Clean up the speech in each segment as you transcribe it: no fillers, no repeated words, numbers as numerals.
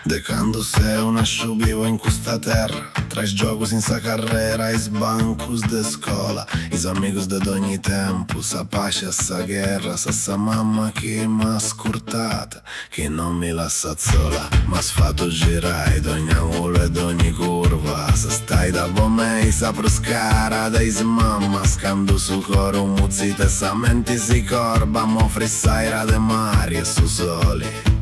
De quando sei nasciuto vivo in questa terra, tra i giochi senza carriera, i sbancos de scuola, i amigos de ogni tempo, sa pace e sa guerra, sa mamma che m'ha scurtata, che non mi lascia sola, m'ha fatto girare d'ogni angolo e d'ogni curva, se stai da me, sa proscara, dai mamma, scando su coro, muzzita e sa mente si corba, mo frissaira de mari e su soli.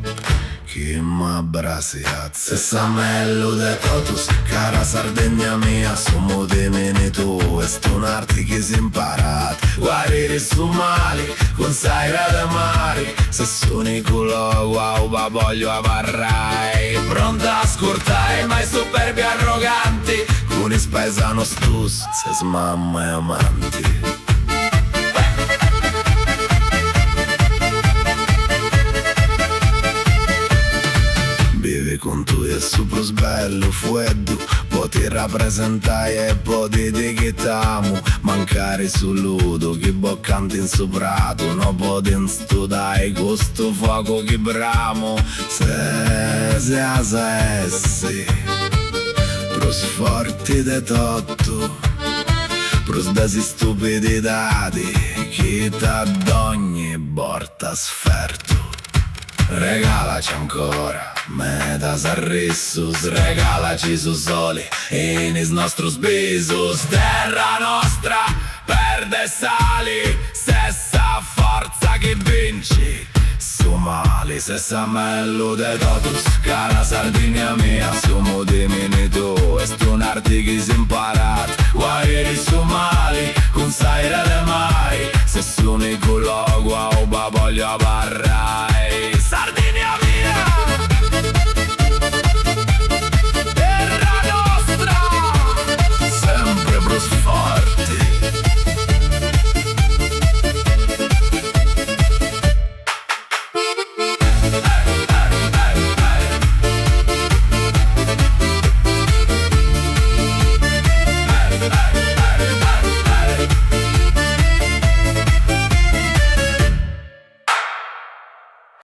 Chi m'abbrasiat se samello de totus, cara Sardegna mia, sono di meni tu, e stonarti che si imparat, guarire su mali, con saira de mari, se sono i culo, wow, va voglio avarrai, pronta a scurtare, ma i superbi arroganti, con i spaesano stus, se smamma e amanti. Con tu è super sbello, freddo, poti rappresentai e poti di chitamu, mancare sul ludo, chi boccanti in soprato, no poti in studai, questo fuoco chi bramo, se asessi, pros forti de totto, pros desi stupiditati, chi t'adogni borta sferto. Regalaci ancora, metas arrissus, regalaci su soli, in is nostros bisus, terra nostra, perde sali, stessa forza che vinci, su mali, stessa mello de totus, cara Sardegna mia, siamo di mini tu, e stonarti che si imparat, guarire su mali, con saire de mai, se sono i culo, wow, voglio avarrai.